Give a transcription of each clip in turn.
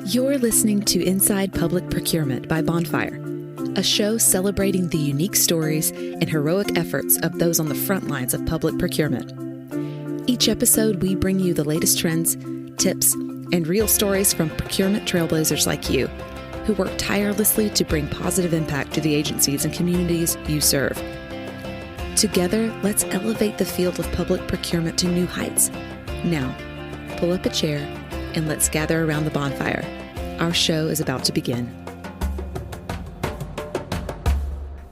You're listening to Inside Public Procurement by Bonfire, a show celebrating the unique stories and heroic efforts of those on the front lines of public procurement. Each episode, we bring you the latest trends, tips, and real stories from procurement trailblazers like you, who work tirelessly to bring positive impact to the agencies and communities you serve. Together, let's elevate the field of public procurement to new heights. Now, pull up a chair and let's gather around the bonfire. Our show is about to begin.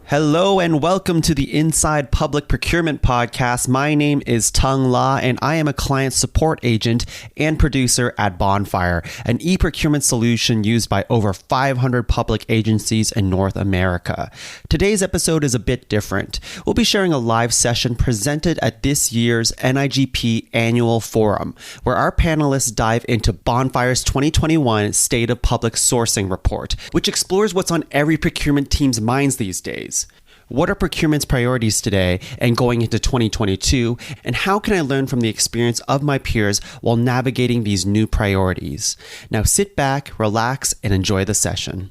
Hello and welcome to the Inside Public Procurement podcast. My name is Tung La and I am a client support agent and producer at Bonfire, an eProcurement solution used by over 500 public agencies in North America. Today's episode is a bit different. We'll be sharing a live session presented at this year's NIGP annual forum, where our panelists dive into Bonfire's 2021 State of Public Sourcing report, which explores what's on every procurement team's minds these days. What are procurement's priorities today and going into 2022? And how can I learn from the experience of my peers while navigating these new priorities? Now sit back, relax, and enjoy the session.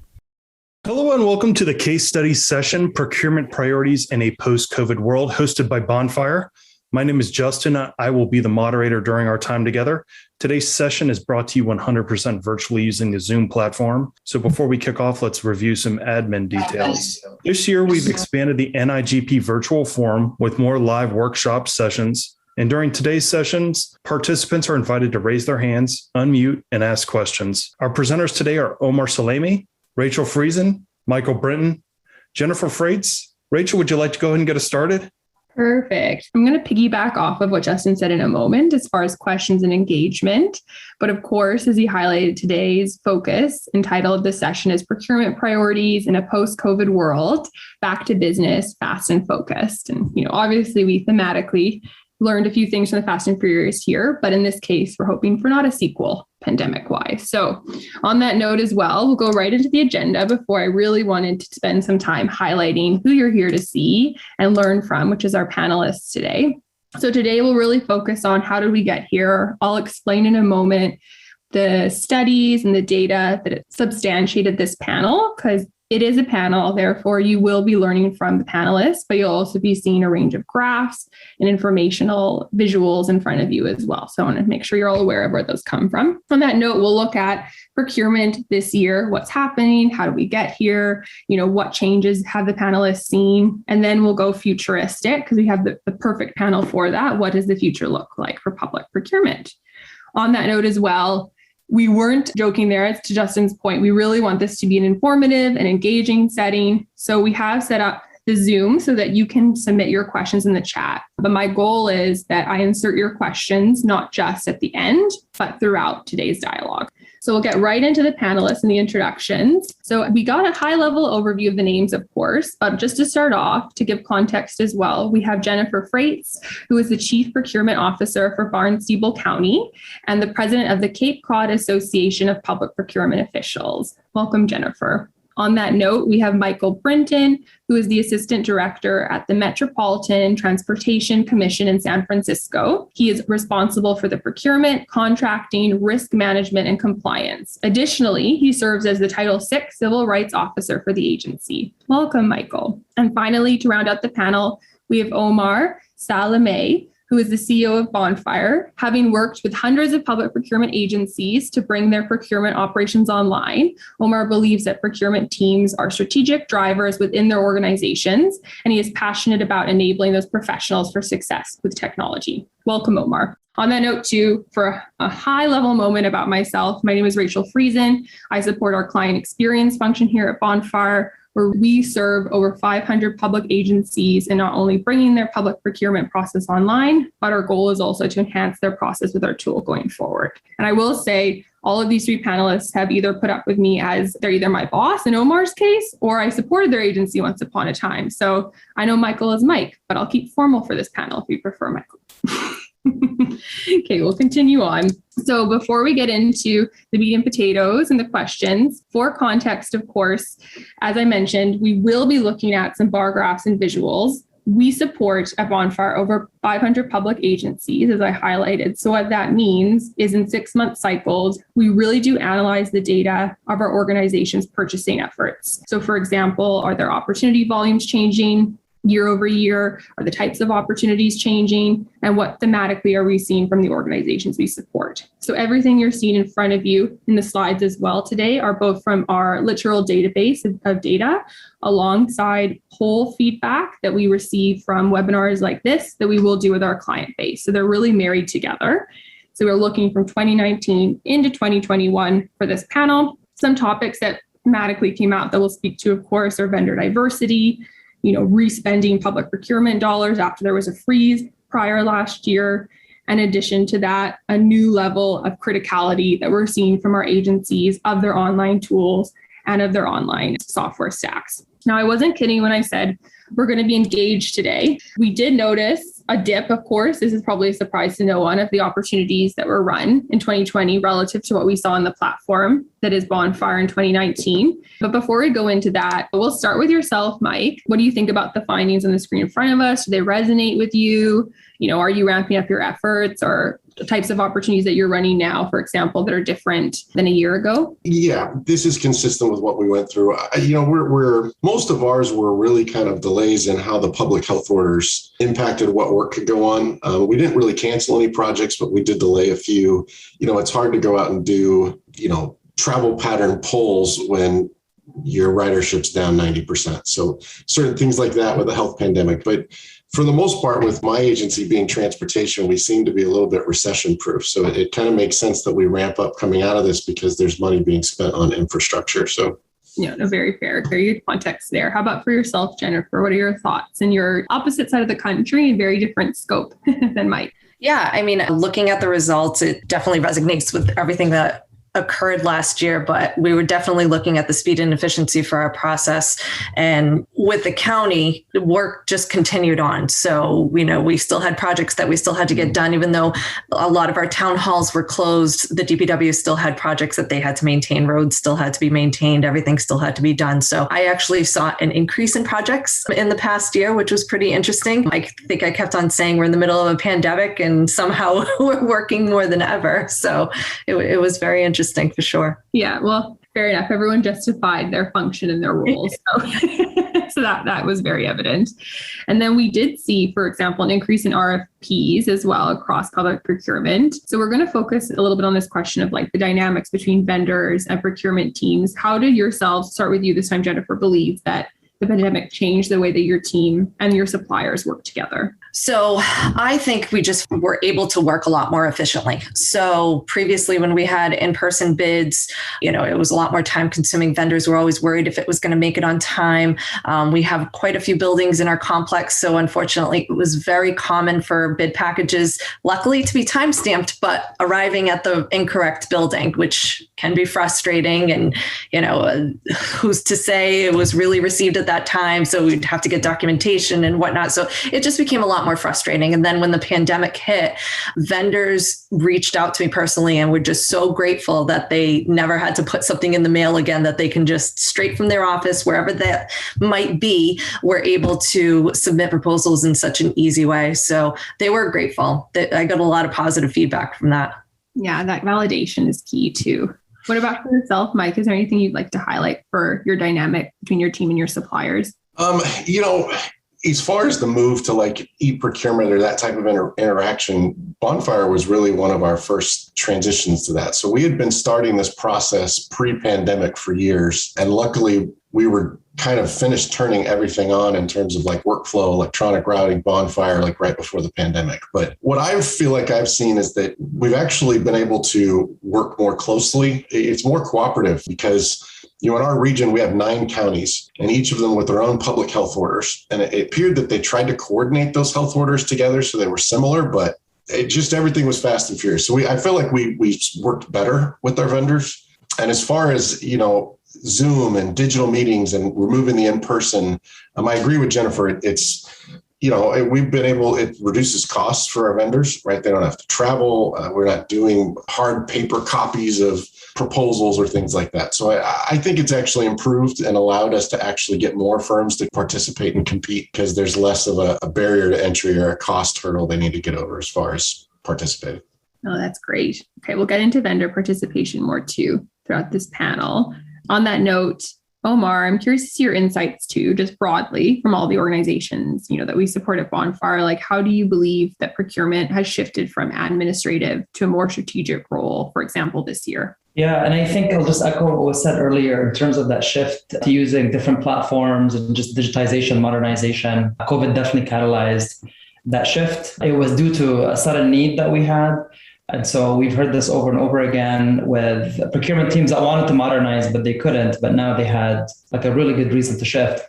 Hello and welcome to the case study session, Procurement Priorities in a Post-COVID World, hosted by Bonfire. My name is Justin. I will be the moderator during our time together. Today's session is brought to you 100% virtually using the Zoom platform. So before we kick off, let's review some admin details. This year, we've expanded the NIGP virtual forum with more live workshop sessions. And during today's sessions, participants are invited to raise their hands, unmute, and ask questions. Our presenters today are Omar Salaymeh, Rachel Friesen, Michael Brinton, Jennifer Frates. Rachel, would you like to go ahead and get us started? Perfect. I'm going to piggyback off of what Justin said in a moment as far as questions and engagement. But of course, as he highlighted, today's focus and title of the session is Procurement Priorities in a Post-COVID World, Back to Business, Fast and Focused. And, obviously we thematically learned a few things from the Fast and Furious here, but in this case, we're hoping for not a sequel pandemic-wise. So on that note as well, we'll go right into the agenda before I really wanted to spend some time highlighting who you're here to see and learn from, which is our panelists today. So today we'll really focus on how did we get here. I'll explain in a moment the studies and the data that substantiated this panel, because it is a panel, therefore you will be learning from the panelists, but you'll also be seeing a range of graphs and informational visuals in front of you as well. So I want to make sure you're all aware of where those come from. On that note, we'll look at procurement this year, what's happening, how do we get here, what changes have the panelists seen, and then we'll go futuristic because we have the perfect panel for that. What does the future look like for public procurement? On that note as well, we weren't joking there. It's to Justin's point. We really want this to be an informative and engaging setting. So we have set up the Zoom so that you can submit your questions in the chat. But my goal is that I insert your questions, not just at the end, but throughout today's dialogue. So we'll get right into the panelists and the introductions. So we got a high-level overview of the names, of course, but just to start off, to give context as well, we have Jennifer Frates, who is the Chief Procurement Officer for Barnstable County and the President of the Cape Cod Association of Public Procurement Officials. Welcome, Jennifer. On that note, we have Michael Brinton, who is the Assistant Director at the Metropolitan Transportation Commission in San Francisco. He is responsible for the procurement, contracting, risk management, and compliance. Additionally, he serves as the Title VI Civil Rights Officer for the agency. Welcome, Michael. And finally, to round out the panel, we have Omar Salaymeh, who is the CEO of Bonfire. Having worked with hundreds of public procurement agencies to bring their procurement operations online, Omar believes that procurement teams are strategic drivers within their organizations, and he is passionate about enabling those professionals for success with technology. Welcome, Omar. On that note, too, for a high-level moment about myself, my name is Rachel Friesen. I support our client experience function here at Bonfire, where we serve over 500 public agencies in not only bringing their public procurement process online, but our goal is also to enhance their process with our tool going forward. And I will say, all of these three panelists have either put up with me as they're either my boss in Omar's case, or I supported their agency once upon a time. So I know Michael is Mike, but I'll keep formal for this panel if you prefer Michael. Okay, we'll continue on. So before we get into the meat and potatoes and the questions, for context, of course, as I mentioned, we will be looking at some bar graphs and visuals. We support at Bonfire over 500 public agencies, as I highlighted. So what that means is in 6-month cycles, we really do analyze the data of our organization's purchasing efforts. So for example, are their opportunity volumes changing year over year? Are the types of opportunities changing? And what thematically are we seeing from the organizations we support? So everything you're seeing in front of you in the slides as well today are both from our literal database of data alongside poll feedback that we receive from webinars like this that we will do with our client base. So they're really married together. So we're looking from 2019 into 2021 for this panel. Some topics that thematically came out that we'll speak to, of course, are vendor diversity, respending public procurement dollars after there was a freeze prior last year. In addition to that, a new level of criticality that we're seeing from our agencies of their online tools and of their online software stacks. Now, I wasn't kidding when I said we're going to be engaged today. We did notice a dip, of course. This is probably a surprise to no one, of the opportunities that were run in 2020 relative to what we saw on the platform that is Bonfire in 2019. But before we go into that, we'll start with yourself, Mike. What do you think about the findings on the screen in front of us? Do they resonate with you? Are you ramping up your efforts, or the types of opportunities that you're running now, for example, that are different than a year ago? Yeah, this is consistent with what we went through. We're most of ours were really kind of delays in how the public health orders impacted what work could go on. We didn't really cancel any projects, but we did delay a few. It's hard to go out and do, travel pattern polls when your ridership's down 90%. So certain things like that with the health pandemic. But for the most part, with my agency being transportation, we seem to be a little bit recession proof. So it kind of makes sense that we ramp up coming out of this because there's money being spent on infrastructure. So very fair, very good context there. How about for yourself, Jennifer? What are your thoughts? And your opposite side of the country, and very different scope than Mike. Yeah, looking at the results, it definitely resonates with everything that occurred last year, but we were definitely looking at the speed and efficiency for our process. And with the county, the work just continued on. So, we still had projects that we still had to get done, even though a lot of our town halls were closed. The DPW still had projects that they had to maintain. Roads still had to be maintained. Everything still had to be done. So I actually saw an increase in projects in the past year, which was pretty interesting. I think I kept on saying we're in the middle of a pandemic and somehow we're working more than ever. So it was very interesting. For sure. Yeah, well, fair enough. Everyone justified their function and their roles. So that was very evident. And then we did see, for example, an increase in RFPs as well across public procurement. So we're going to focus a little bit on this question of the dynamics between vendors and procurement teams. How did yourselves, start with you this time, Jennifer, believe that the pandemic changed the way that your team and your suppliers work together? So I think we just were able to work a lot more efficiently. So previously when we had in-person bids, it was a lot more time consuming. Vendors were always worried if it was going to make it on time. We have quite a few buildings in our complex. So unfortunately, it was very common for bid packages, luckily to be time-stamped, but arriving at the incorrect building, which can be frustrating. And, who's to say it was really received at that time? So we'd have to get documentation and whatnot. So it just became a lot more frustrating. And then when the pandemic hit, vendors reached out to me personally and were just so grateful that they never had to put something in the mail again, that they can just straight from their office, wherever that might be, were able to submit proposals in such an easy way. So they were grateful. I got a lot of positive feedback from that. Yeah, that validation is key too. What about for yourself, Mike? Is there anything you'd like to highlight for your dynamic between your team and your suppliers? As far as the move to eProcurement or that type of interaction, Bonfire was really one of our first transitions to that. So we had been starting this process pre-pandemic for years. And luckily, we were kind of finished turning everything on in terms of workflow, electronic routing, Bonfire, right before the pandemic. But what I feel like I've seen is that we've actually been able to work more closely. It's more cooperative because in our region, we have 9 counties, and each of them with their own public health orders. And it appeared that they tried to coordinate those health orders together so they were similar, but everything was fast and furious. So I feel like we worked better with our vendors. And as far as, Zoom and digital meetings and removing the in-person, I agree with Jennifer. It's, we've been it reduces costs for our vendors, right? They don't have to travel. We're not doing hard paper copies of proposals or things like that. So I think it's actually improved and allowed us to actually get more firms to participate and compete because there's less of a barrier to entry or a cost hurdle they need to get over as far as participating. Oh, that's great. Okay, we'll get into vendor participation more too throughout this panel. On that note, Omar, I'm curious to see your insights too, just broadly from all the organizations, that we support at Bonfire. Like, how do you believe that procurement has shifted from administrative to a more strategic role, for example, this year? Yeah, and I think I'll just echo what was said earlier in terms of that shift to using different platforms and just digitization, modernization. COVID definitely catalyzed that shift. It was due to a sudden need that we had. And so we've heard this over and over again with procurement teams that wanted to modernize, but they couldn't. But now they had like a really good reason to shift.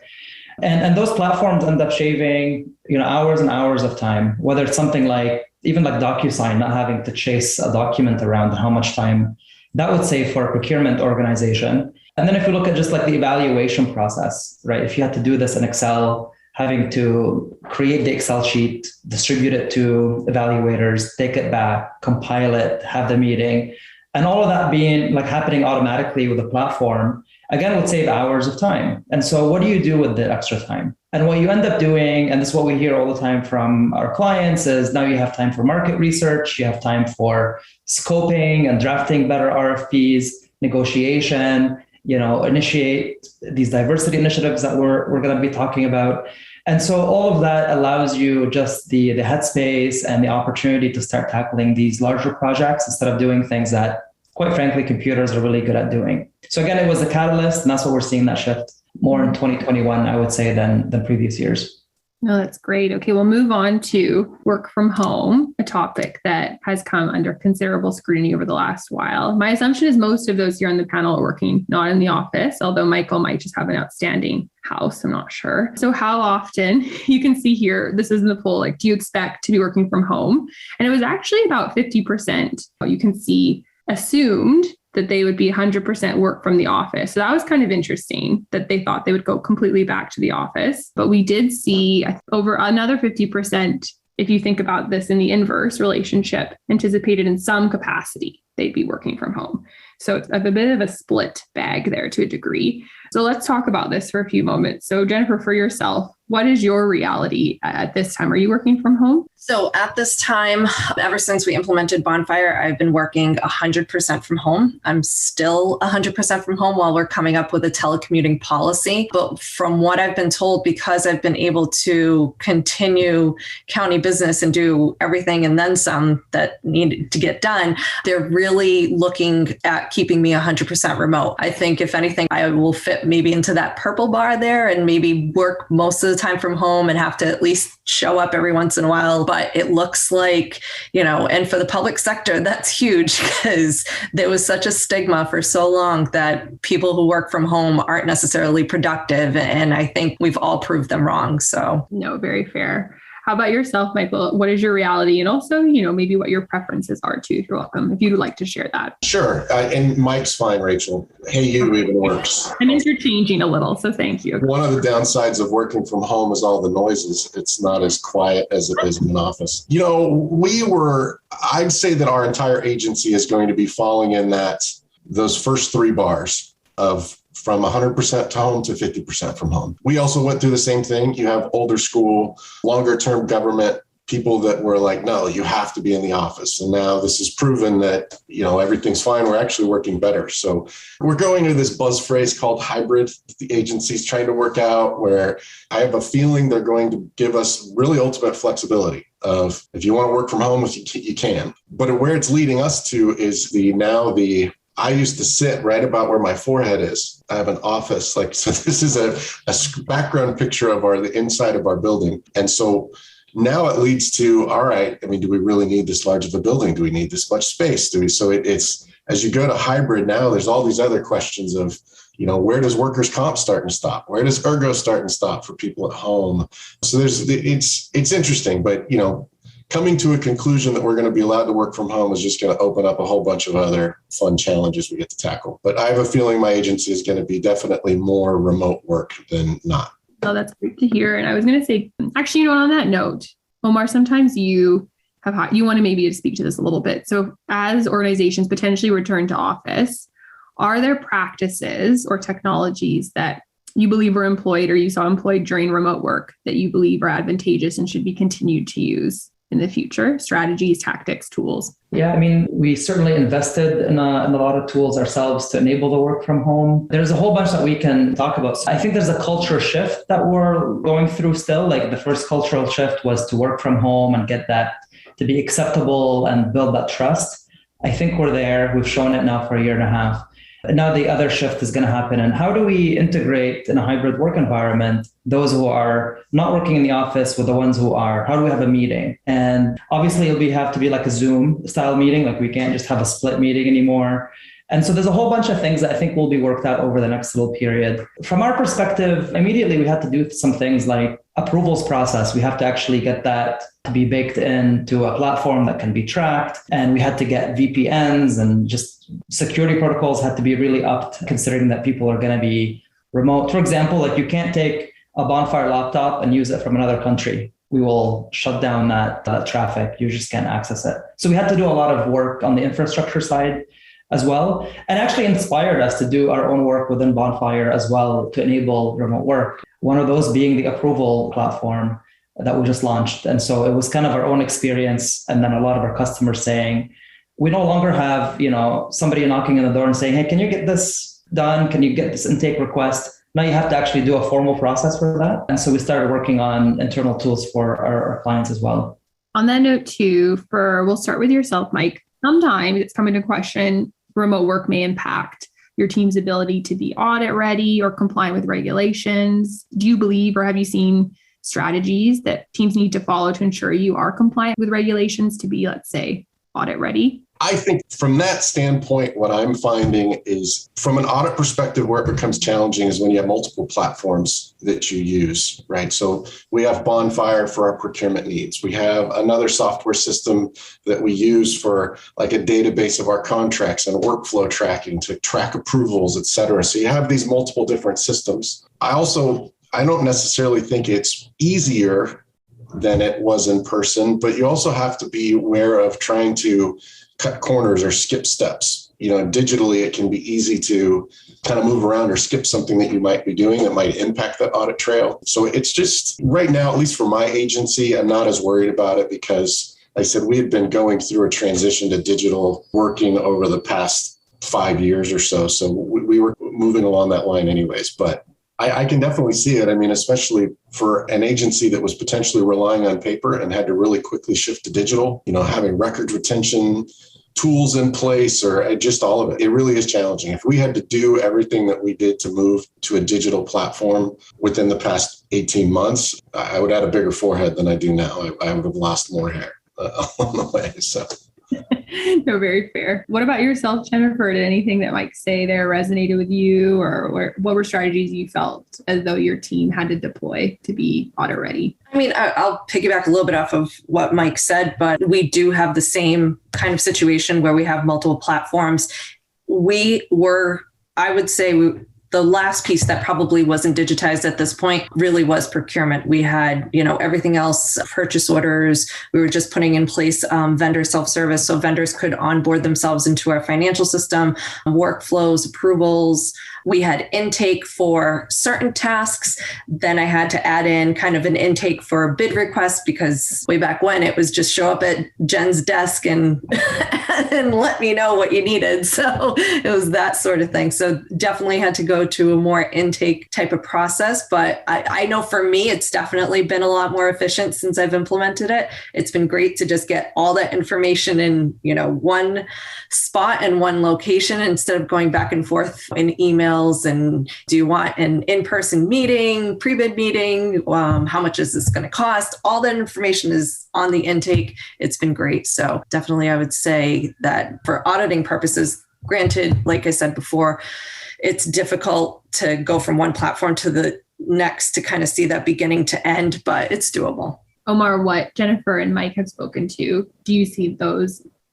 And those platforms end up shaving, hours and hours of time, whether it's something like even like DocuSign, not having to chase a document around, how much time that would save for a procurement organization. And then if you look at just like the evaluation process, right? If you had to do this in Excel, having to create the Excel sheet, distribute it to evaluators, take it back, compile it, have the meeting, and all of that being like happening automatically with the platform, again, would save hours of time. And so what do you do with the extra time? And what you end up doing, and this is what we hear all the time from our clients, is now you have time for market research, you have time for scoping and drafting better RFPs, negotiation, initiate these diversity initiatives that we're going to be talking about. And so all of that allows you just the headspace and the opportunity to start tackling these larger projects instead of doing things that, quite frankly, computers are really good at doing. So again, it was a catalyst, and that's what we're seeing that shift more in 2021, I would say, than previous years. No, that's great. Okay, we'll move on to work from home, a topic that has come under considerable scrutiny over the last while. My assumption is most of those here on the panel are working not in the office, although Michael might just have an outstanding house. I'm not sure. So how often, you can see here, this is in the poll, like, do you expect to be working from home? And it was actually about 50%. You can see assumed that they would be 100% work from the office. So that was kind of interesting that they thought they would go completely back to the office. But we did see over another 50%, if you think about this in the inverse relationship, anticipated in some capacity they'd be working from home. So it's a bit of a split bag there to a degree. So let's talk about this for a few moments. So Jennifer, for yourself, what is your reality at this time? Are you working from home? So at this time, ever since we implemented Bonfire, I've been working 100% from home. I'm still 100% from home while we're coming up with a telecommuting policy. But from what I've been told, because I've been able to continue county business and do everything and then some that needed to get done, they're really looking at keeping me 100% remote. I think if anything, I will fit maybe into that purple bar there and maybe work most of the time from home and have to at least show up every once in a while. But it looks like, and for the public sector, that's huge because there was such a stigma for so long that people who work from home aren't necessarily productive. And I think we've all proved them wrong. So no, very fair. How about yourself, Michael? What is your reality? And also, maybe what your preferences are too. You're welcome if you'd like to share that. Sure. And Mike's fine, Rachel. Hey, you even works. I'm interchanging a little, so thank you. One of the downsides of working from home is all the noises. It's not as quiet as it is in an office. I'd say that our entire agency is going to be falling in those first three bars of from 100% to home to 50% from home. We also went through the same thing. You have older school, longer term government people that were like, no, you have to be in the office. And now this is proven that, everything's fine. We're actually working better. So we're going to this buzz phrase called hybrid. The agency's trying to work out where I have a feeling they're going to give us really ultimate flexibility of if you want to work from home, if you can. But where it's leading us to is I used to sit right about where my forehead is. I have an office. So this is a background picture of the inside of our building. And so now it leads to, all right, do we really need this large of a building? Do we need this much space? It's as you go to hybrid now, there's all these other questions of, where does workers' comp start and stop? Where does ergo start and stop for people at home? So it's interesting, but, coming to a conclusion that we're going to be allowed to work from home is just going to open up a whole bunch of other fun challenges we get to tackle. But I have a feeling my agency is going to be definitely more remote work than not. So that's great to hear. And I was going to say, actually, on that note, Omar, sometimes you want to maybe speak to this a little bit. So as organizations potentially return to office, are there practices or technologies that you believe were employed or you saw employed during remote work that you believe are advantageous and should be continued to use in the future? Strategies, tactics, tools? Yeah, I mean, we certainly invested in a lot of tools ourselves to enable the work from home. There's a whole bunch that we can talk about. So I think there's a culture shift that we're going through still. Like the first cultural shift was to work from home and get that to be acceptable and build that trust. I think we're there. We've shown it now for a year and a half. Now the other shift is going to happen. And how do we integrate in a hybrid work environment those who are not working in the office with the ones who are? How do we have a meeting? And obviously it'll have to be like a Zoom style meeting. Like we can't just have a split meeting anymore. And so there's a whole bunch of things that I think will be worked out over the next little period. From our perspective, immediately we had to do some things like approvals process. We have to actually get that to be baked into a platform that can be tracked. And we had to get VPNs and just security protocols had to be really upped, considering that people are going to be remote. For example, like you can't take a Bonfire laptop and use it from another country. We will shut down that traffic. You just can't access it. So we had to do a lot of work on the infrastructure side as well, and actually inspired us to do our own work within Bonfire as well to enable remote work. One of those being the approval platform that we just launched. And so it was kind of our own experience. And then a lot of our customers saying, we no longer have, somebody knocking on the door and saying, hey, can you get this done? Can you get this intake request? Now you have to actually do a formal process for that. And so we started working on internal tools for our clients as well. On that note too, we'll start with yourself, Mike. Sometimes it's come into question, remote work may impact your team's ability to be audit ready or compliant with regulations. Do you believe or have you seen strategies that teams need to follow to ensure you are compliant with regulations to be, let's say, audit ready? I think from that standpoint, what I'm finding is from an audit perspective, where it becomes challenging is when you have multiple platforms that you use, right? So we have Bonfire for our procurement needs. We have another software system that we use for like a database of our contracts and workflow tracking to track approvals, et cetera. So you have these multiple different systems. I don't necessarily think it's easier than it was in person, but you also have to be aware of trying to cut corners or skip steps. Digitally, it can be easy to kind of move around or skip something that you might be doing that might impact that audit trail. So it's just right now, at least for my agency, I'm not as worried about it because like I said, we had been going through a transition to digital working over the past 5 years or so. So we were moving along that line anyways, but I can definitely see it. I mean, especially for an agency that was potentially relying on paper and had to really quickly shift to digital, having record retention tools in place or just all of it. It really is challenging. If we had to do everything that we did to move to a digital platform within the past 18 months, I would have a bigger forehead than I do now. I would have lost more hair along the way. So. No, very fair. What about yourself, Jennifer? Did anything that Mike say there resonated with you, or what were strategies you felt as though your team had to deploy to be audit ready? I mean, I'll piggyback a little bit off of what Mike said, but we do have the same kind of situation where we have multiple platforms. I would say the last piece that probably wasn't digitized at this point really was procurement. We had, everything else, purchase orders. We were just putting in place vendor self-service so vendors could onboard themselves into our financial system, workflows, approvals. We had intake for certain tasks. Then I had to add in kind of an intake for bid requests because way back when it was just show up at Jen's desk and and let me know what you needed. So it was that sort of thing. So definitely had to go to a more intake type of process. But I know for me, it's definitely been a lot more efficient since I've implemented it. It's been great to just get all that information in, one spot and one location instead of going back and forth in emails. And do you want an in-person meeting, pre-bid meeting? How much is this going to cost? All that information is on the intake. It's been great. So definitely, I would say that for auditing purposes, granted, like I said before, it's difficult to go from one platform to the next to kind of see that beginning to end, but it's doable. Omar, what Jennifer and Mike have spoken to, do you see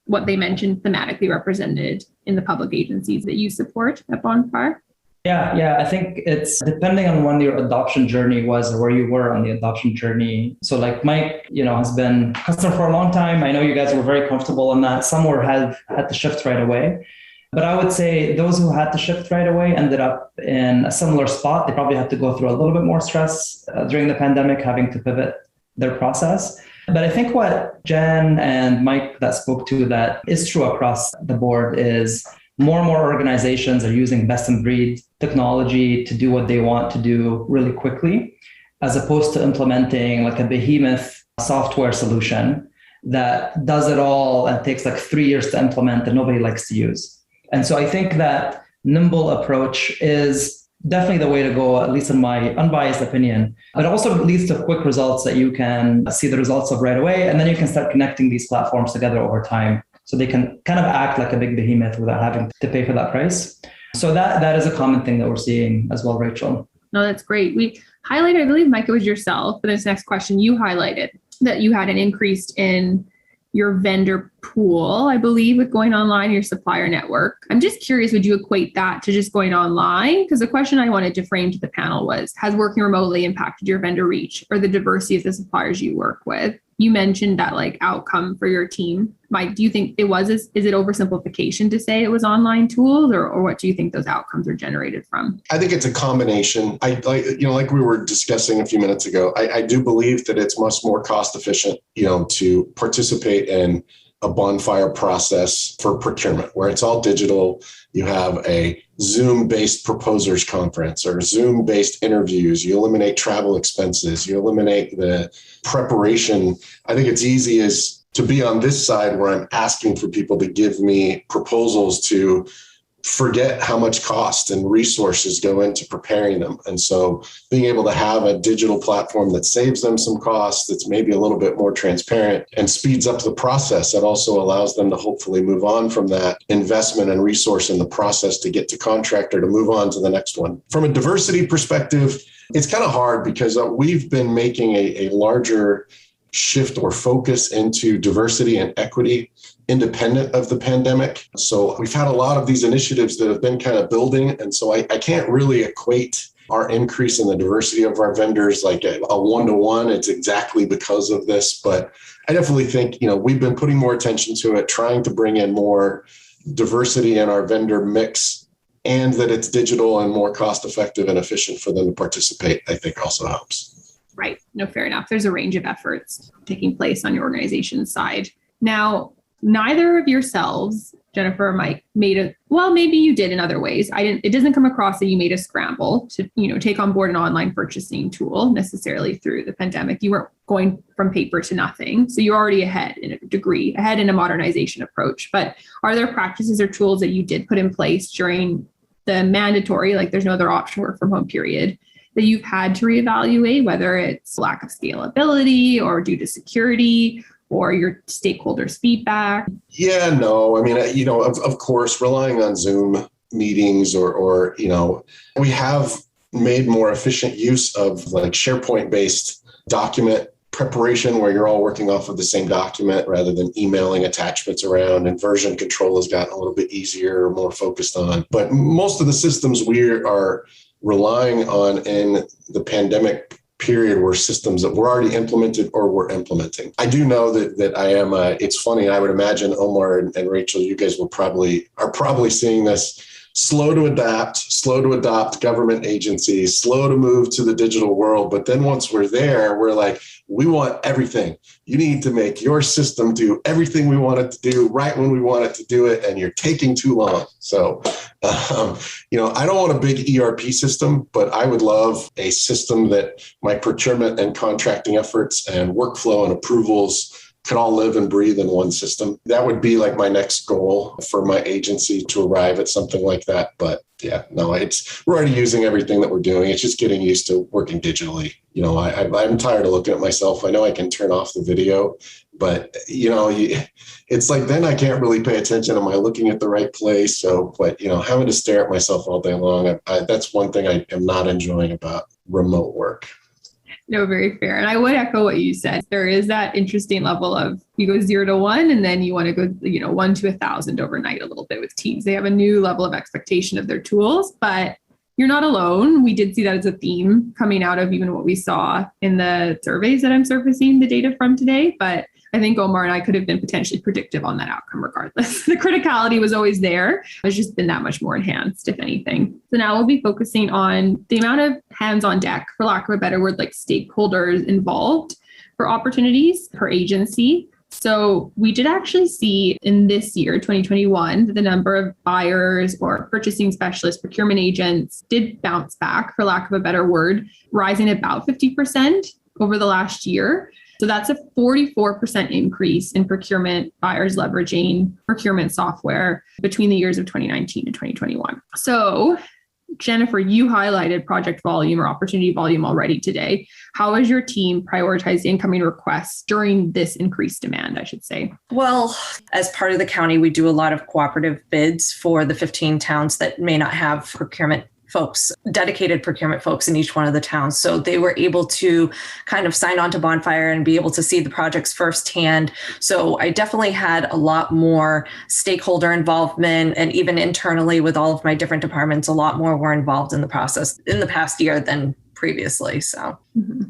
what they mentioned thematically represented in the public agencies that you support at Bonfire? Yeah. I think it's depending on when your adoption journey was or where you were on the adoption journey. So like Mike, has been a customer for a long time. I know you guys were very comfortable in that. Some had to shift right away. But I would say those who had to shift right away ended up in a similar spot. They probably had to go through a little bit more stress during the pandemic, having to pivot their process. But I think what Jen and Mike that spoke to that is true across the board is more and more organizations are using best in breed technology to do what they want to do really quickly, as opposed to implementing like a behemoth software solution that does it all and takes like 3 years to implement and nobody likes to use. And so I think that nimble approach is definitely the way to go, at least in my unbiased opinion. But it also leads to quick results that you can see the results of right away. And then you can start connecting these platforms together over time so they can kind of act like a big behemoth without having to pay for that price. So that is a common thing that we're seeing as well, Rachel. No, that's great. We highlighted, I believe, Mike, it was yourself. For this next question, you highlighted that you had an increase in your vendor pool, I believe, with going online, your supplier network. I'm just curious, would you equate that to just going online? Because the question I wanted to frame to the panel was, has working remotely impacted your vendor reach or the diversity of the suppliers you work with? You mentioned that like outcome for your team. Mike, do you think is it oversimplification to say it was online tools or what do you think those outcomes are generated from? I think it's a combination. Like we were discussing a few minutes ago, I do believe that it's much more cost efficient, to participate in a Bonfire process for procurement where it's all digital. You have a Zoom-based proposers conference or Zoom-based interviews. You eliminate travel expenses. You eliminate the preparation. I think it's easy as to be on this side where I'm asking for people to give me proposals to forget how much cost and resources go into preparing them. And so being able to have a digital platform that saves them some costs, that's maybe a little bit more transparent and speeds up the process, that also allows them to hopefully move on from that investment and resource in the process to get to contractor to move on to the next one. From a diversity perspective, it's kind of hard because we've been making a larger shift or focus into diversity and equity independent of the pandemic. So we've had a lot of these initiatives that have been kind of building. And so I can't really equate our increase in the diversity of our vendors like a one-to-one. It's exactly because of this. But I definitely think, we've been putting more attention to it, trying to bring in more diversity in our vendor mix, and that it's digital and more cost effective and efficient for them to participate, I think also helps. Right. No, fair enough. There's a range of efforts taking place on your organization's side. Now, neither of yourselves, Jennifer or Mike, maybe you did in other ways. It doesn't come across that you made a scramble to, take on board an online purchasing tool necessarily through the pandemic. You weren't going from paper to nothing. So you're already ahead in a degree, ahead in a modernization approach. But are there practices or tools that you did put in place during the mandatory, like there's no other option work from home period, that you've had to reevaluate, whether it's lack of scalability or due to security or your stakeholders' feedback? Yeah, no. I mean, of course, relying on Zoom meetings or we have made more efficient use of like SharePoint-based document preparation where you're all working off of the same document rather than emailing attachments around, and version control has gotten a little bit easier or more focused on. But most of the systems we are relying on in the pandemic period were systems that were already implemented or were implementing. I do know that I am, it's funny, I would imagine Omar and Rachel, you guys are probably seeing this, slow to adopt government agencies, slow to move to the digital world. But then once we're there, we're like, we want everything. You need to make your system do everything we want it to do right when we want it to do it. And you're taking too long. So, I don't want a big ERP system, but I would love a system that my procurement and contracting efforts and workflow and approvals could all live and breathe in one system. That would be like my next goal for my agency, to arrive at something like that. But yeah, no, we're already using everything that we're doing. It's just getting used to working digitally. I'm tired of looking at myself. I know I can turn off the video, but it's like, then I can't really pay attention. Am I looking at the right place? But having to stare at myself all day long, that's one thing I am not enjoying about remote work. No, very fair. And I would echo what you said. There is that interesting level of you go 0 to 1, and then you want to go, 1 to 1,000 overnight a little bit with teams. They have a new level of expectation of their tools, but You're not alone. We did see that as a theme coming out of even what we saw in the surveys that I'm surfacing the data from today. But I think Omar and I could have been potentially predictive on that outcome regardless. The criticality was always there. It's just been that much more enhanced, if anything. So now we'll be focusing on the amount of hands on deck, for lack of a better word, like stakeholders involved for opportunities per agency. So we did actually see in this year, 2021, that the number of buyers or purchasing specialists, procurement agents did bounce back, for lack of a better word, rising about 50% over the last year. So that's a 44% increase in procurement buyers leveraging procurement software between the years of 2019 and 2021. So Jennifer, you highlighted project volume or opportunity volume already today. How has your team prioritized incoming requests during this increased demand, I should say? Well, as part of the county, we do a lot of cooperative bids for the 15 towns that may not have procurement folks, dedicated procurement folks in each one of the towns. So they were able to kind of sign on to Bonfire and be able to see the projects firsthand. So I definitely had a lot more stakeholder involvement, and even internally with all of my different departments, a lot more were involved in the process in the past year than previously. So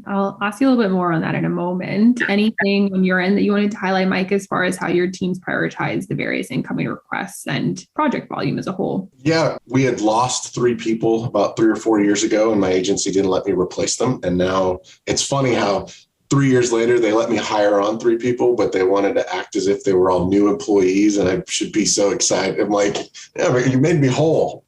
I'll ask you a little bit more on that in a moment. Anything on your end that you wanted to highlight, Mike, as far as how your teams prioritize the various incoming requests and project volume as a whole? Yeah, we had lost 3 people about 3 or 4 years ago, and my agency didn't let me replace them. And now it's funny how 3 years later, they let me hire on 3 people, but they wanted to act as if they were all new employees, and I should be so excited. I'm like, yeah, but you made me whole.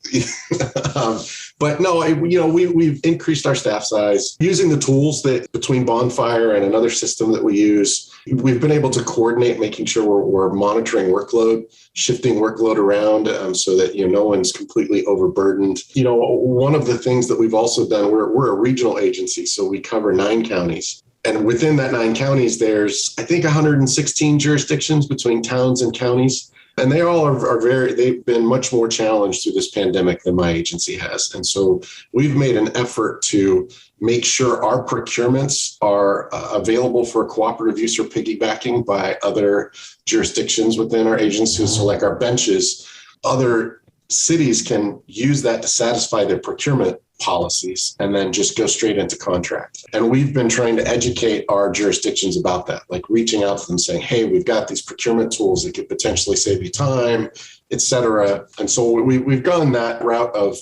But no, we've increased our staff size using the tools that between Bonfire and another system that we use. We've been able to coordinate, making sure we're monitoring workload, shifting workload around so that no one's completely overburdened. One of the things that we've also done, we're a regional agency, so we cover 9 counties. And within that 9 counties, there's, I think, 116 jurisdictions between towns and counties. And they all they've been much more challenged through this pandemic than my agency has. And so we've made an effort to make sure our procurements are available for cooperative use or piggybacking by other jurisdictions within our agencies. So like our benches, other cities can use that to satisfy their procurement policies and then just go straight into contract. And we've been trying to educate our jurisdictions about that, like reaching out to them saying, hey, we've got these procurement tools that could potentially save you time, et cetera. And so we've gone that route of,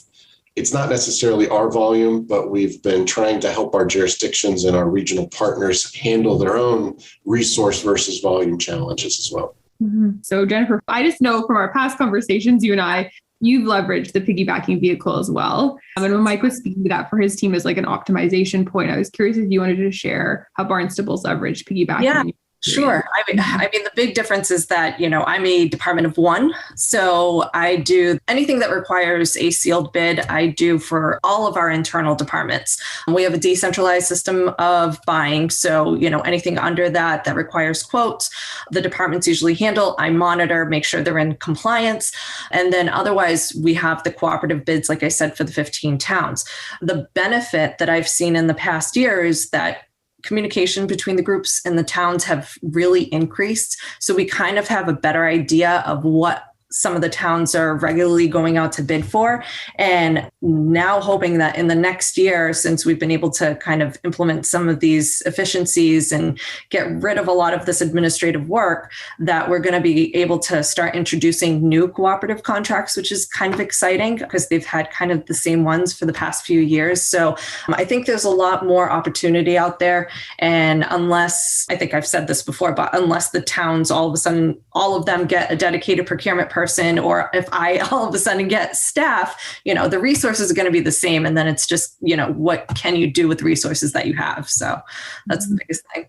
it's not necessarily our volume, but we've been trying to help our jurisdictions and our regional partners handle their own resource versus volume challenges as well. Mm-hmm. So Jennifer, I just know from our past conversations, you and I, you've leveraged the piggybacking vehicle as well. And when Mike was speaking to that for his team as like an optimization point, I was curious if you wanted to share how Barnstable's leveraged piggybacking. Yeah. Sure. I mean, the big difference is that, I'm a department of one. So I do anything that requires a sealed bid, I do for all of our internal departments. We have a decentralized system of buying. So, anything under that requires quotes, the departments usually handle. I monitor, make sure they're in compliance. And then otherwise, we have the cooperative bids, like I said, for the 15 towns. The benefit that I've seen in the past year is that communication between the groups and the towns have really increased. So we kind of have a better idea of what some of the towns are regularly going out to bid for. And now hoping that in the next year, since we've been able to kind of implement some of these efficiencies and get rid of a lot of this administrative work, that we're going to be able to start introducing new cooperative contracts, which is kind of exciting because they've had kind of the same ones for the past few years. So I think there's a lot more opportunity out there. And unless, I think I've said this before, but unless the towns all of a sudden, all of them get a dedicated procurement person, or if I all of a sudden get staff, the resources are going to be the same. And then it's just, what can you do with the resources that you have? So that's the biggest thing.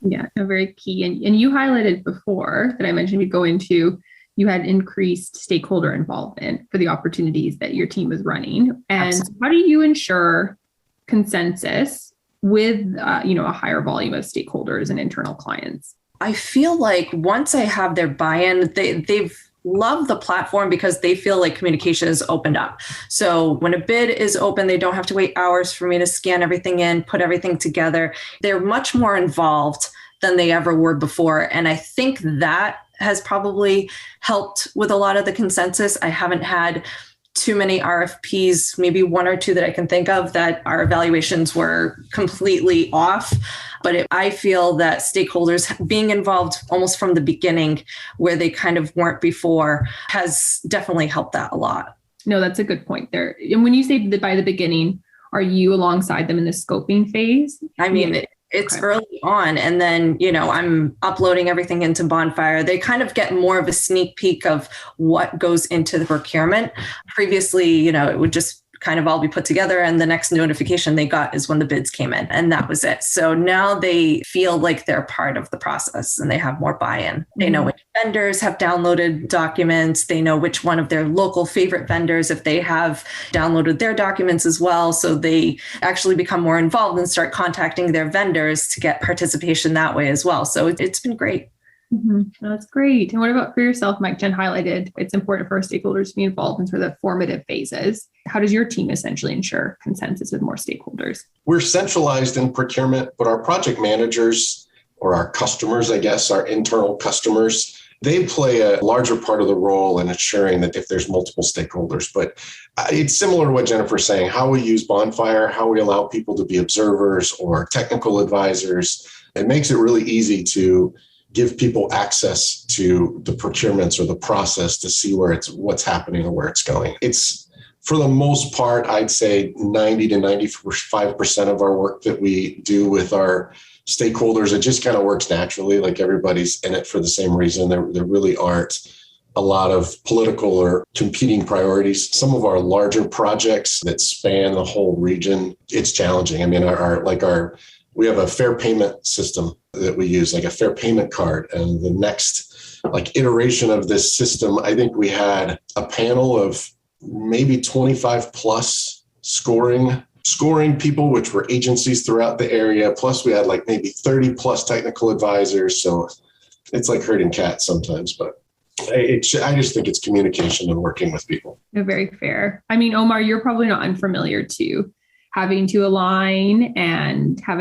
Yeah, very key. And you highlighted before that I mentioned we'd go into, you had increased stakeholder involvement for the opportunities that your team was running. And Absolutely. How do you ensure consensus with, a higher volume of stakeholders and internal clients? I feel like once I have their buy-in, they've love the platform because they feel like communication is opened up. So when a bid is open, they don't have to wait hours for me to scan everything in, put everything together. They're much more involved than they ever were before. And I think that has probably helped with a lot of the consensus. I haven't had too many RFPs, maybe one or two that I can think of that our evaluations were completely off. But I feel that stakeholders being involved almost from the beginning where they kind of weren't before has definitely helped that a lot. No, that's a good point there. And when you say that by the beginning, are you alongside them in the scoping phase? I mean, it's okay. Early on. And then, I'm uploading everything into Bonfire. They kind of get more of a sneak peek of what goes into the procurement. Previously, it would just kind of all be put together. And the next notification they got is when the bids came in. And that was it. So now they feel like they're part of the process and they have more buy-in. They know which vendors have downloaded documents. They know which one of their local favorite vendors, if they have downloaded their documents as well. So they actually become more involved and start contacting their vendors to get participation that way as well. So it's been great. Mm-hmm. That's great. And what about for yourself? Mike Jen highlighted it's important for our stakeholders to be involved in sort of the formative phases. How does your team essentially ensure consensus with more stakeholders? We're centralized in procurement, but our project managers or our customers, I guess, our internal customers, they play a larger part of the role in ensuring that if there's multiple stakeholders. But it's similar to what Jennifer's saying, how we use Bonfire, how we allow people to be observers or technical advisors. It makes it really easy to give people access to the procurements or the process to see what's happening or where it's going. It's, for the most part, I'd say 90 to 95% of our work that we do with our stakeholders, it just kind of works naturally, like everybody's in it for the same reason. There really aren't a lot of political or competing priorities. Some of our larger projects that span the whole region, it's challenging. I mean, we have a fair payment system that we use, like a fair payment card. And the next iteration of this system, I think we had a panel of maybe 25 plus scoring people, which were agencies throughout the area. Plus we had maybe 30 plus technical advisors. So it's like herding cats sometimes, but I just think it's communication and working with people. No, very fair. I mean, Omar, you're probably not unfamiliar to having to align and have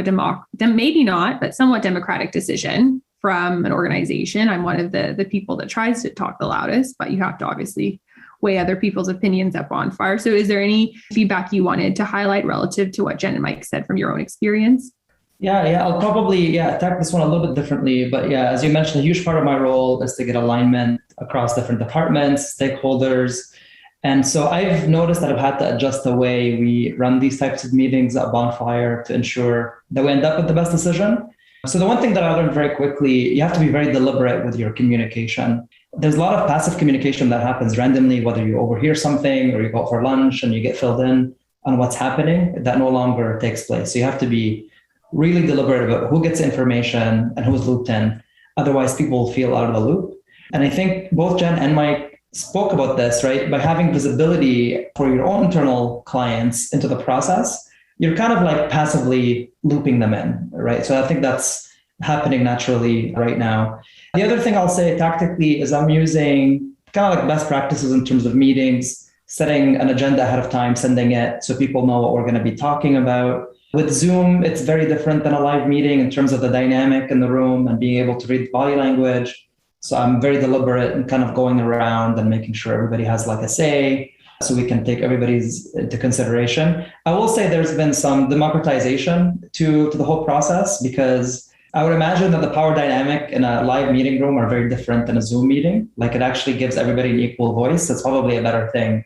maybe not, but somewhat democratic decision from an organization. I'm one of the people that tries to talk the loudest, but you have to obviously weigh other people's opinions at Bonfire. So is there any feedback you wanted to highlight relative to what Jen and Mike said from your own experience? Yeah, I'll probably attack this one a little bit differently. But as you mentioned, a huge part of my role is to get alignment across different departments, stakeholders. And so I've noticed that I've had to adjust the way we run these types of meetings at Bonfire to ensure that we end up with the best decision. So the one thing that I learned very quickly, you have to be very deliberate with your communication. There's a lot of passive communication that happens randomly, whether you overhear something or you go out for lunch and you get filled in on what's happening. That no longer takes place. So you have to be really deliberate about who gets information and who's looped in. Otherwise, people will feel out of the loop. And I think both Jen and Mike spoke about this, right? By having visibility for your own internal clients into the process, you're kind of passively looping them in, right? So I think that's happening naturally right now. The other thing I'll say tactically is I'm using kind of best practices in terms of meetings, setting an agenda ahead of time, sending it so people know what we're going to be talking about. With Zoom, it's very different than a live meeting in terms of the dynamic in the room and being able to read body language. So I'm very deliberate in kind of going around and making sure everybody has a say so we can take everybody's into consideration. I will say there's been some democratization to the whole process because I would imagine that the power dynamic in a live meeting room are very different than a Zoom meeting. It actually gives everybody an equal voice. It's probably a better thing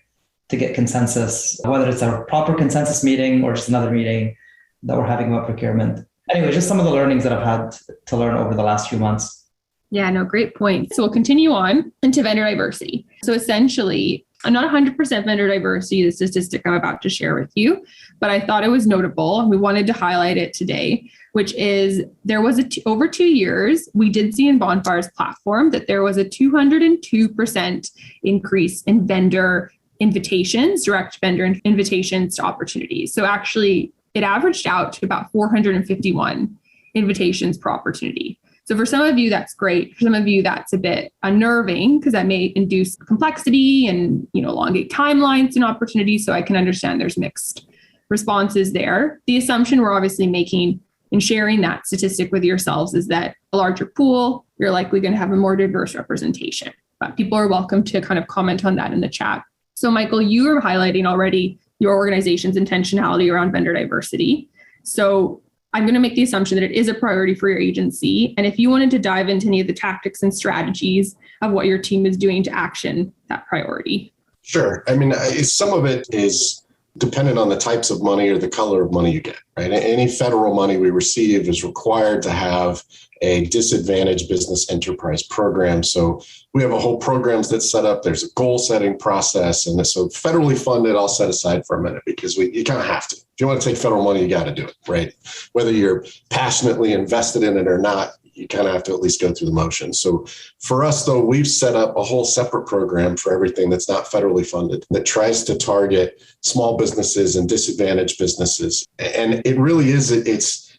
to get consensus, whether it's a proper consensus meeting or just another meeting that we're having about procurement. Anyway, just some of the learnings that I've had to learn over the last few months. Yeah, no, great point. So we'll continue on into vendor diversity. So essentially, I'm not 100% vendor diversity, the statistic I'm about to share with you, but I thought it was notable and we wanted to highlight it today, which is there was over 2 years, we did see in Bonfire's platform that there was a 202% increase in vendor invitations, direct vendor invitations to opportunities. So actually, it averaged out to about 451 invitations per opportunity. So for some of you, that's great. For some of you, that's a bit unnerving because that may induce complexity and elongate timelines and opportunities. So I can understand there's mixed responses there. The assumption we're obviously making in sharing that statistic with yourselves is that a larger pool, you're likely going to have a more diverse representation. But people are welcome to kind of comment on that in the chat. So So Michael, you were highlighting already your organization's intentionality around vendor diversity. So I'm going to make the assumption that it is a priority for your agency. And if you wanted to dive into any of the tactics and strategies of what your team is doing to action that priority. Sure. I mean, some of it is dependent on the types of money or the color of money you get, right? Any federal money we receive is required to have a disadvantaged business enterprise program. So we have a whole programs that's set up. There's a goal setting process. And so federally funded, I'll set aside for a minute because you kind of have to. If you want to take federal money, you got to do it, right? Whether you're passionately invested in it or not, you kind of have to at least go through the motions. So for us, though, we've set up a whole separate program for everything that's not federally funded that tries to target small businesses and disadvantaged businesses. And it really is,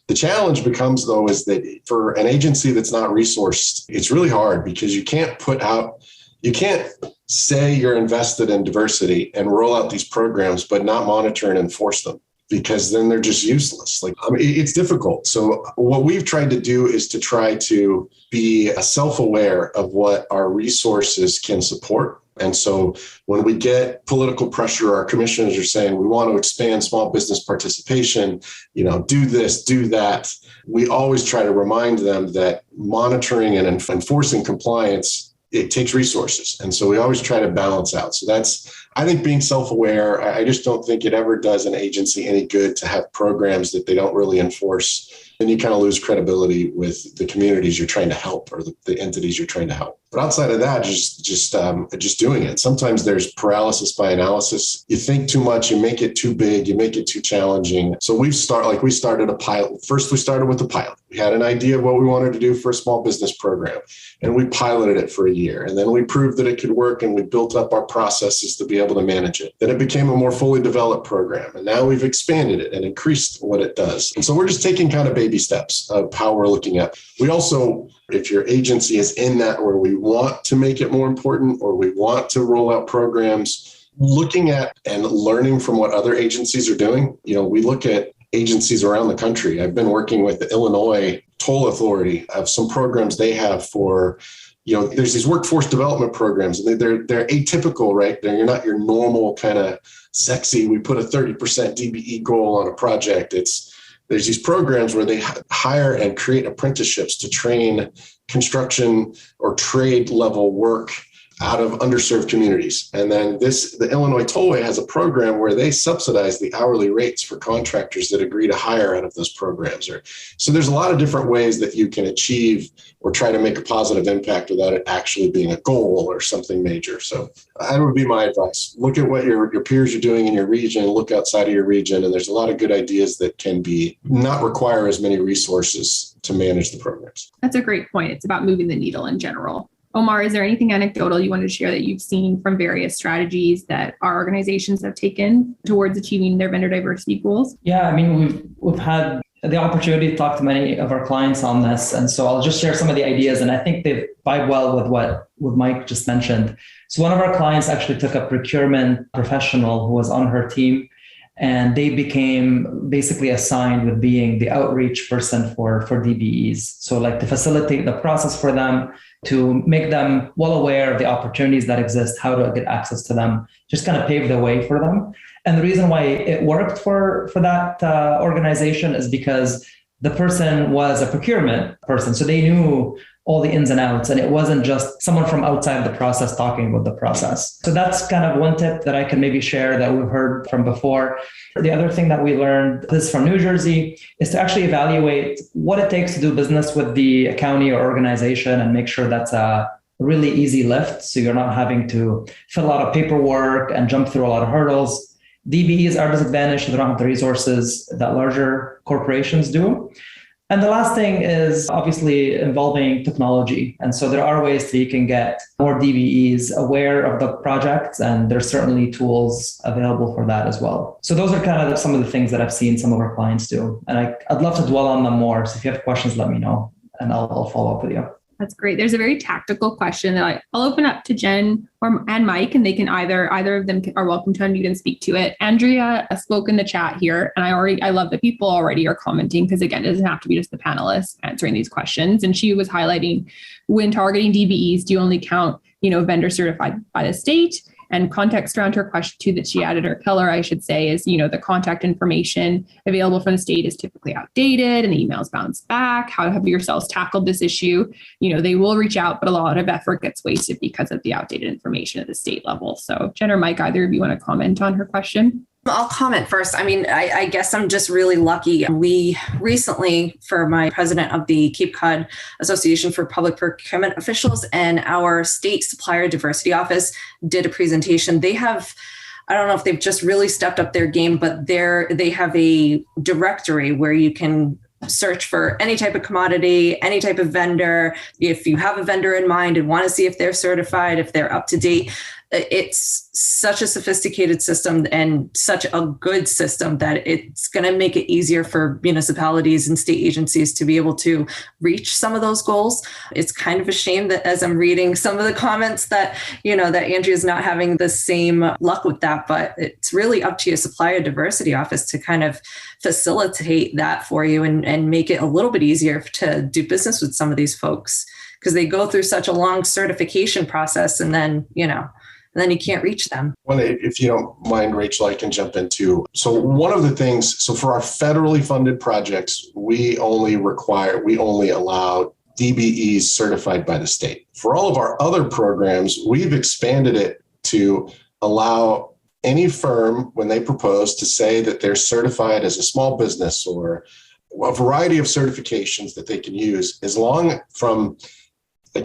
the challenge becomes, though, is that for an agency that's not resourced, it's really hard because you can't say you're invested in diversity and roll out these programs, but not monitor and enforce them, because then they're just useless. It's difficult. So what we've tried to do is to try to be self-aware of what our resources can support. And so when we get political pressure, our commissioners are saying, we want to expand small business participation, do this, do that. We always try to remind them that monitoring and enforcing compliance, it takes resources. And so we always try to balance out. So I think being self-aware, I just don't think it ever does an agency any good to have programs that they don't really enforce. And you kind of lose credibility with the communities you're trying to help or the entities you're trying to help. But outside of that, just doing it. Sometimes there's paralysis by analysis. You think too much, you make it too big, you make it too challenging. So we started a pilot. First, we started with a pilot. We had an idea of what we wanted to do for a small business program, and we piloted it for a year. And then we proved that it could work, and we built up our processes to be able to manage it. Then it became a more fully developed program. And now we've expanded it and increased what it does. And so we're just taking kind of baby steps of how we're looking at. We also, if your agency is in that where we want to make it more important or we want to roll out programs, looking at and learning from what other agencies are doing. We look at agencies around the country. I've been working with the Illinois Toll Authority of some programs they have for, there's these workforce development programs, and they're atypical, right? You're not your normal kind of sexy, we put a 30% DBE goal on a project. There's these programs where they hire and create apprenticeships to train construction or trade level work out of underserved communities. And then the Illinois Tollway has a program where they subsidize the hourly rates for contractors that agree to hire out of those programs. So there's a lot of different ways that you can achieve or try to make a positive impact without it actually being a goal or something major. So that would be my advice. Look at what your peers are doing in your region, look outside of your region, and there's a lot of good ideas that can not require as many resources to manage the programs. That's a great point. It's about moving the needle in general. Omar, is there anything anecdotal you wanted to share that you've seen from various strategies that our organizations have taken towards achieving their vendor diversity goals? Yeah, we've had the opportunity to talk to many of our clients on this. And so I'll just share some of the ideas. And I think they vibe well with what Mike just mentioned. So one of our clients actually took a procurement professional who was on her team, and they became basically assigned with being the outreach person for DBEs. So to facilitate the process for them, to make them well aware of the opportunities that exist, how to get access to them, just kind of pave the way for them. And the reason why it worked for that organization is because the person was a procurement person. So they knew all the ins and outs, and it wasn't just someone from outside the process talking about the process. So that's kind of one tip that I can maybe share that we've heard from before. The other thing that we learned, this from New Jersey, is to actually evaluate what it takes to do business with the county or organization and make sure that's a really easy lift. So you're not having to fill out a lot of paperwork and jump through a lot of hurdles. DBEs are disadvantaged. They don't have the resources that larger corporations do. And the last thing is obviously involving technology. And so there are ways that you can get more DBEs aware of the projects, and there's certainly tools available for that as well. So those are kind of some of the things that I've seen some of our clients do. And I'd love to dwell on them more. So if you have questions, let me know, and I'll follow up with you. That's great. There's a very tactical question that I'll open up to Jen and Mike, and they can either of them are welcome to unmute and speak to it. Andrea spoke in the chat here, and I love that people already are commenting, because again, it doesn't have to be just the panelists answering these questions. And she was highlighting, when targeting DBEs, do you only count, vendor certified by the state? And context around her question too that she added, or color, I should say, is, the contact information available from the state is typically outdated and the emails bounce back. How have yourselves tackled this issue? They will reach out, but a lot of effort gets wasted because of the outdated information at the state level. So Jen or Mike, either of you want to comment on her question? I'll comment first. I guess I'm just really lucky. We recently, for my president of the Cape Cod Association for Public Procurement Officials and our state supplier diversity office did a presentation. They have, I don't know if they've just really stepped up their game, but they have a directory where you can search for any type of commodity, any type of vendor. If you have a vendor in mind and want to see if they're certified, if they're up to date, it's such a sophisticated system and such a good system that it's going to make it easier for municipalities and state agencies to be able to reach some of those goals. It's kind of a shame that as I'm reading some of the comments that, that Andrea's not having the same luck with that, but it's really up to your supplier diversity office to kind of facilitate that for you and make it a little bit easier to do business with some of these folks, because they go through such a long certification process and then you can't reach them. Well, if you don't mind, Rachel, I can jump into. So one of the things, for our federally funded projects, we only allow DBEs certified by the state. For all of our other programs, we've expanded it to allow any firm, when they propose, to say that they're certified as a small business or a variety of certifications that they can use, as long from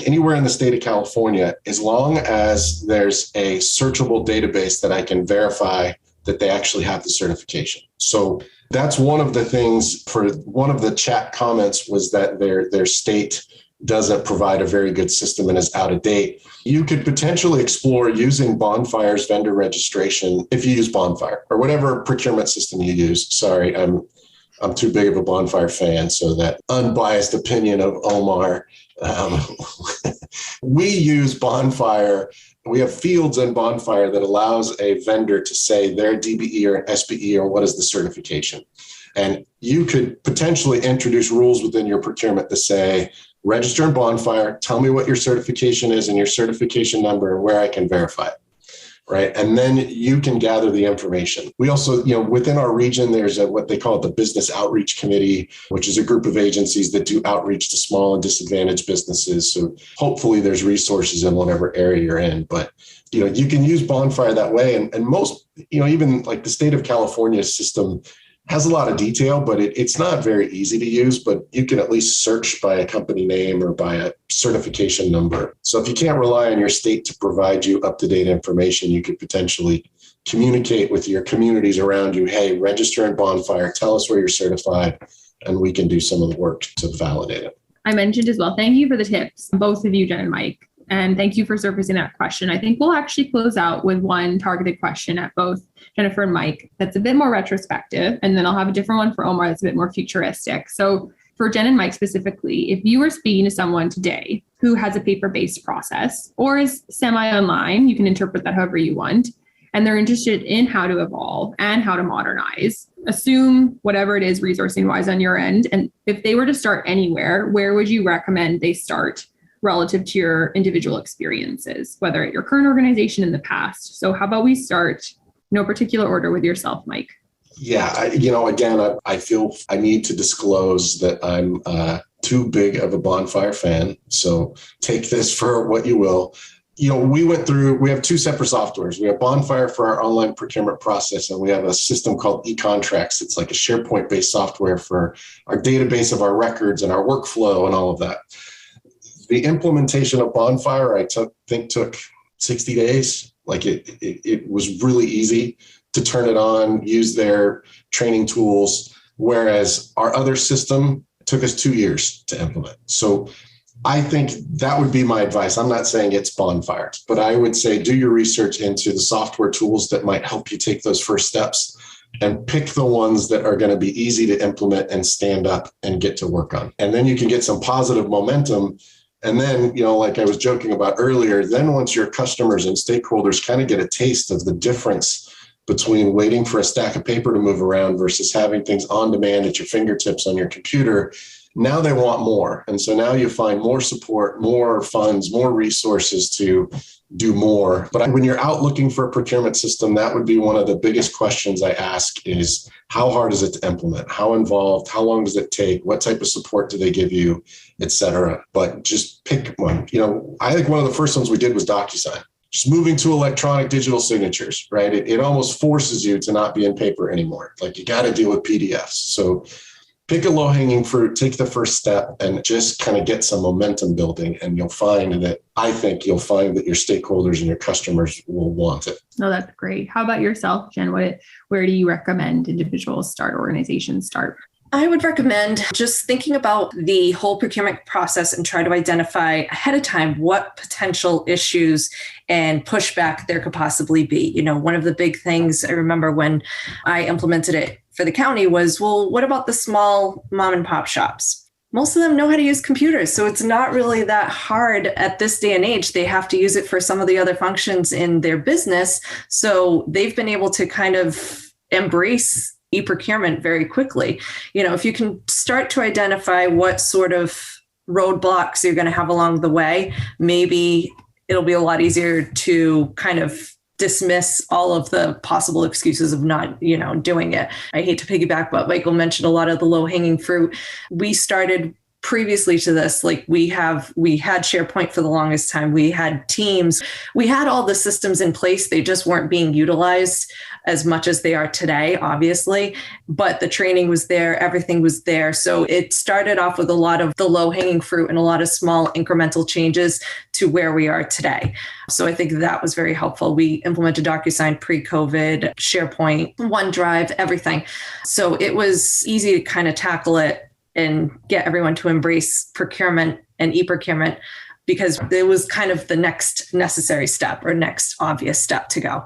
anywhere in the state of California, as long as there's a searchable database that I can verify that they actually have the certification. So that's one of the things. For one of the chat comments was that their state doesn't provide a very good system and is out of date. You could potentially explore using Bonfire's vendor registration if you use Bonfire or whatever procurement system you use. Sorry, I'm too big of a Bonfire fan, so that unbiased opinion of Omar. We use Bonfire. We have fields in Bonfire that allows a vendor to say their DBE or SBE or what is the certification. And you could potentially introduce rules within your procurement to say, register in Bonfire, tell me what your certification is and your certification number and where I can verify it. Right. And then you can gather the information. We also, within our region, there's what they call the Business Outreach Committee, which is a group of agencies that do outreach to small and disadvantaged businesses. So hopefully there's resources in whatever area you're in. But, you can use Bonfire that way. And most, even like the state of California's system has a lot of detail, but it's not very easy to use, but you can at least search by a company name or by a certification number. So if you can't rely on your state to provide you up-to-date information, you could potentially communicate with your communities around you. Hey, register in Bonfire, tell us where you're certified, and we can do some of the work to validate it. I mentioned as well, thank you for the tips, both of you, Jen and Mike. And thank you for surfacing that question. I think we'll actually close out with one targeted question at both Jennifer and Mike that's a bit more retrospective. And then I'll have a different one for Omar that's a bit more futuristic. So for Jen and Mike specifically, if you were speaking to someone today who has a paper-based process or is semi-online, you can interpret that however you want, and they're interested in how to evolve and how to modernize, assume whatever it is resourcing-wise on your end. And if they were to start anywhere, where would you recommend they start relative to your individual experiences, whether at your current organization in the past? So how about we start, no particular order, with yourself, Mike? Yeah, again, I feel I need to disclose that I'm too big of a Bonfire fan. So take this for what you will. We have two separate softwares. We have Bonfire for our online procurement process, and we have a system called eContracts. It's like a SharePoint-based software for our database of our records and our workflow and all of that. The implementation of Bonfire, I think took 60 days. Like it was really easy to turn it on, use their training tools, whereas our other system took us 2 years to implement. So I think that would be my advice. I'm not saying it's Bonfire, but I would say do your research into the software tools that might help you take those first steps and pick the ones that are going to be easy to implement and stand up and get to work on. And then you can get some positive momentum. And then, like I was joking about earlier, then once your customers and stakeholders kind of get a taste of the difference between waiting for a stack of paper to move around versus having things on demand at your fingertips on your computer, Now they want more. And so now you find more support, more funds, more resources to do more. But when you're out looking for a procurement system, that would be one of the biggest questions I ask is how hard is it to implement? How involved? How long does it take? What type of support do they give you, et cetera? But just pick one. I think one of the first ones we did was DocuSign. Just moving to electronic digital signatures, right? It almost forces you to not be in paper anymore. Like you got to deal with PDFs. So pick a low-hanging fruit, take the first step, and just kind of get some momentum building. And you'll find that your stakeholders and your customers will want it. No, that's great. How about yourself, Jen? Where do you recommend individuals start, organizations start? I would recommend just thinking about the whole procurement process and try to identify ahead of time what potential issues and pushback there could possibly be. One of the big things I remember when I implemented it for the county was, well, what about the small mom and pop shops? Most of them know how to use computers, so it's not really that hard at this day and age. They have to use it for some of the other functions in their business. So they've been able to kind of embrace eProcurement very quickly. If you can start to identify what sort of roadblocks you're going to have along the way, maybe it'll be a lot easier to kind of dismiss all of the possible excuses of not, doing it. I hate to piggyback, but Michael mentioned a lot of the low-hanging fruit. We started previously to this, like we had SharePoint for the longest time. We had Teams. We had all the systems in place. They just weren't being utilized as much as they are today, obviously, but the training was there. Everything was there. So it started off with a lot of the low-hanging fruit and a lot of small incremental changes to where we are today. So I think that was very helpful. We implemented DocuSign pre-COVID, SharePoint, OneDrive, everything. So it was easy to kind of tackle it and get everyone to embrace procurement and eProcurement because it was kind of the next necessary step or next obvious step to go.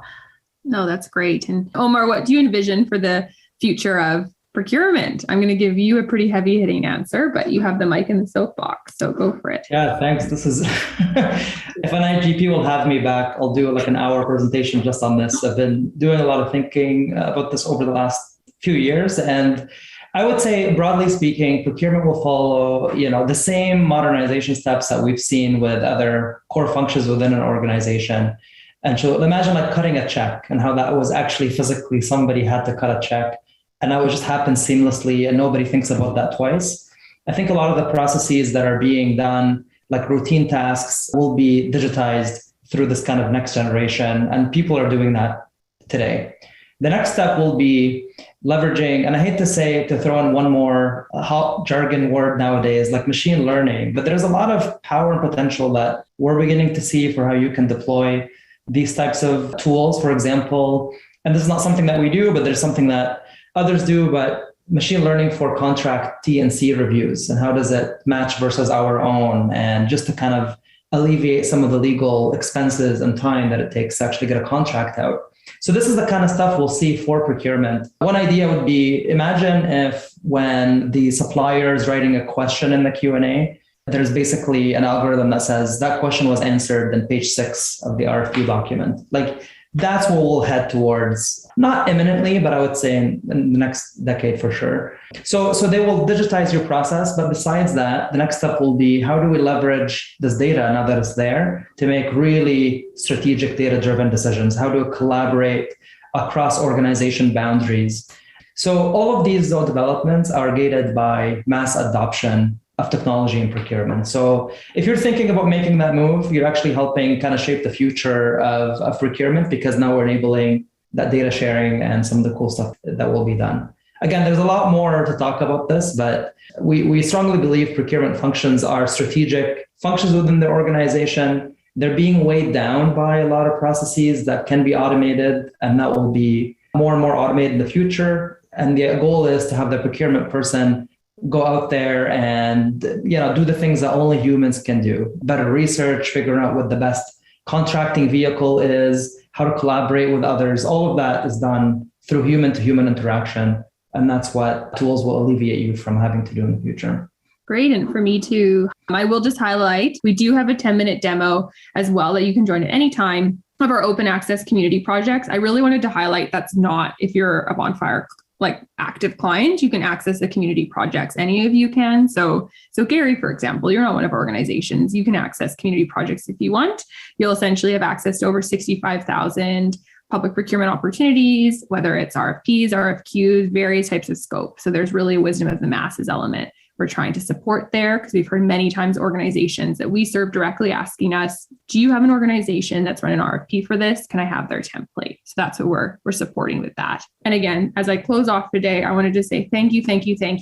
No, that's great. And Omar, what do you envision for the future of procurement? I'm going to give you a pretty heavy hitting answer, but you have the mic in the soapbox, so go for it. Yeah, thanks. This is, if NIGP will have me back, I'll do like an hour presentation just on this. I've been doing a lot of thinking about this over the last few years. And I would say, broadly speaking, procurement will follow, the same modernization steps that we've seen with other core functions within an organization. And so imagine like cutting a check and how that was actually physically somebody had to cut a check and that would just happen seamlessly and nobody thinks about that twice. I think a lot of the processes that are being done, like routine tasks, will be digitized through this kind of next generation. And people are doing that today. The next step will be leveraging, and I hate to throw in one more hot jargon word nowadays, like machine learning, but there's a lot of power and potential that we're beginning to see for how you can deploy these types of tools, for example. And this is not something that we do, but there's something that others do, but machine learning for contract T&C reviews and how does it match versus our own, and just to kind of alleviate some of the legal expenses and time that it takes to actually get a contract out. So this is the kind of stuff we'll see for procurement. One idea would be, imagine if when the supplier is writing a question in the Q&A, there's basically an algorithm that says that question was answered in page 6 of the RFQ document. Like that's what we'll head towards, not imminently, but I would say in the next decade for sure. So they will digitize your process. But besides that, the next step will be, how do we leverage this data now that it's there to make really strategic data-driven decisions? How do we collaborate across organization boundaries? So all of these developments are gated by mass adoption of technology and procurement. So if you're thinking about making that move, you're actually helping kind of shape the future of procurement, because now we're enabling that data sharing and some of the cool stuff that will be done. Again, there's a lot more to talk about this, but we strongly believe procurement functions are strategic functions within the organization. They're being weighed down by a lot of processes that can be automated, and that will be more and more automated in the future. And the goal is to have the procurement person go out there and do the things that only humans can do. Better research, figuring out what the best contracting vehicle is, how to collaborate with others. All of that is done through human-to-human interaction. And that's what tools will alleviate you from having to do in the future. Great. And for me too, I will just highlight, we do have a 10-minute demo as well that you can join at any time of our open access community projects. I really wanted to highlight that's not if you're a Bonfire like active client, you can access the community projects. Any of you can. So Gary, for example, you're not one of our organizations. You can access community projects if you want. You'll essentially have access to over 65,000 public procurement opportunities, whether it's RFPs, RFQs, various types of scope. So there's really a wisdom of the masses element we're trying to support there, because we've heard many times organizations that we serve directly asking us, do you have an organization that's run an RFP for this? Can I have their template? So that's what we're supporting with that. And again, as I close off today, I wanted to say thank you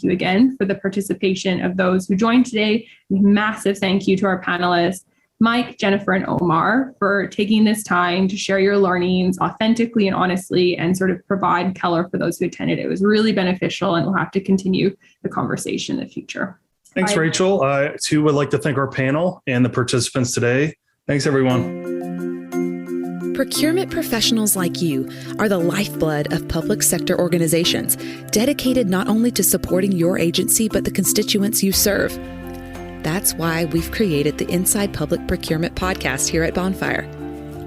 again for the participation of those who joined today. Massive thank you to our panelists, Mike, Jennifer, and Omar, for taking this time to share your learnings authentically and honestly and sort of provide color for those who attended. It was really beneficial, and we'll have to continue the conversation in the future. Thanks, Rachel. I too would like to thank our panel and the participants today. Thanks, everyone. Procurement professionals like you are the lifeblood of public sector organizations, dedicated not only to supporting your agency, but the constituents you serve. That's why we've created the Inside Public Procurement podcast here at Bonfire,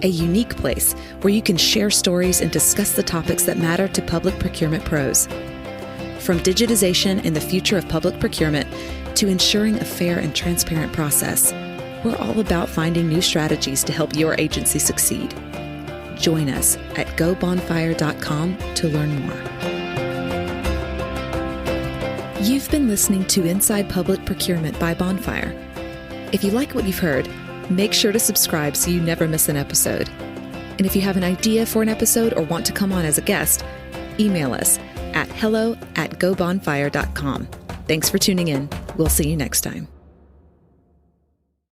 a unique place where you can share stories and discuss the topics that matter to public procurement pros. From digitization and the future of public procurement to ensuring a fair and transparent process, we're all about finding new strategies to help your agency succeed. Join us at gobonfire.com to learn more. You've been listening to Inside Public Procurement by Bonfire. If you like what you've heard, make sure to subscribe so you never miss an episode. And if you have an idea for an episode or want to come on as a guest, email us at hello@gobonfire.com. Thanks for tuning in. We'll see you next time.